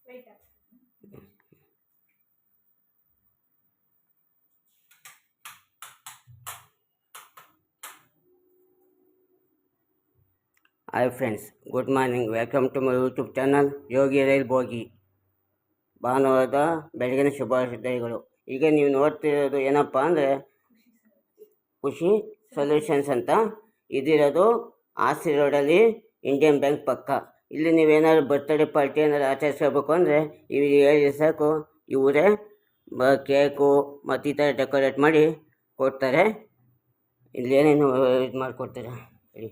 Hi friends, good morning. Welcome to my YouTube channel Yogi rail bogie. ಭಾನುವಾರದ ಬೆಳಗಿನ ಶುಭಾಶಯಗಳು. ಈಗ ನೀವು ನೋಡ್ತಿರೋದು ಏನಪ್ಪ ಅಂದರೆ ಖುಷಿ ಸೊಲ್ಯೂಷನ್ಸ್ ಅಂತ. ಇದಿರೋದು ಆರ್ಸಿ ರೋಡಲ್ಲಿ ಇಂಡಿಯನ್ ಬ್ಯಾಂಕ್ ಪಕ್ಕ. ಇಲ್ಲಿ ನೀವೇನಾದ್ರು ಬರ್ತ್ಡೇ ಪಾರ್ಟಿ ಏನಾದ್ರು ಆಚರಿಸ್ಕೋಬೇಕು ಅಂದರೆ ಇವು ಹೇಳಿ ಸಾಕು, ಇವರೇ ಕೇಕು ಮತ್ತು ಈ ಥರ ಡೆಕೋರೇಟ್ ಮಾಡಿ ಕೊಡ್ತಾರೆ. ಇಲ್ಲಿ ಏನೇನು ಇದು ಮಾಡಿಕೊಡ್ತಾರೆ ಹೇಳಿ.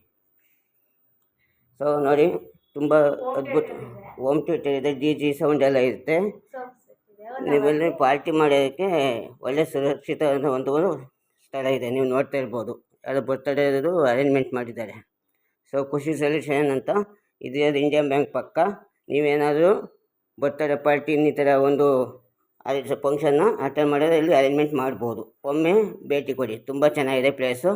ಸೊ ನೋಡಿ, ತುಂಬ ಅದ್ಭುತ ಹೋಮ್ ಥಿಯೇಟರ್ ಇದೆ, DJ ಸೌಂಡ್ ಎಲ್ಲ ಇರುತ್ತೆ. ನೀವೆಲ್ಲಿ ಪಾರ್ಟಿ ಮಾಡೋದಕ್ಕೆ ಒಳ್ಳೆ ಸುರಕ್ಷಿತವಾದ ಒಂದು ಸ್ಥಳ ಇದೆ. ನೀವು ನೋಡ್ತಾ ಇರ್ಬೋದು, ಅದು ಬರ್ತ್ಡೇ ಇರೋದು ಅರೇಂಜ್ಮೆಂಟ್ ಮಾಡಿದ್ದಾರೆ. ಸೊ ಖುಷಿ ಸೊಲ್ಯೂಷನ್ ಅಂತ ಇದು ಇಂಡಿಯನ್ ಬ್ಯಾಂಕ್ ಪಕ್ಕ. ನೀವೇನಾದರೂ ಬರ್ತ್ಡೇ ಪಾರ್ಟಿ ಇನ್ನಿತರ ಒಂದು ಫಂಕ್ಷನ್ನ ಅಟೆಂಡ್ ಮಾಡಿದ್ರೆ ಇಲ್ಲಿ ಅರೇಂಜ್ಮೆಂಟ್ ಮಾಡ್ಬೋದು. ಒಮ್ಮೆ ಭೇಟಿ ಕೊಡಿ, ತುಂಬ ಚೆನ್ನಾಗಿದೆ ಪ್ಲೇಸು.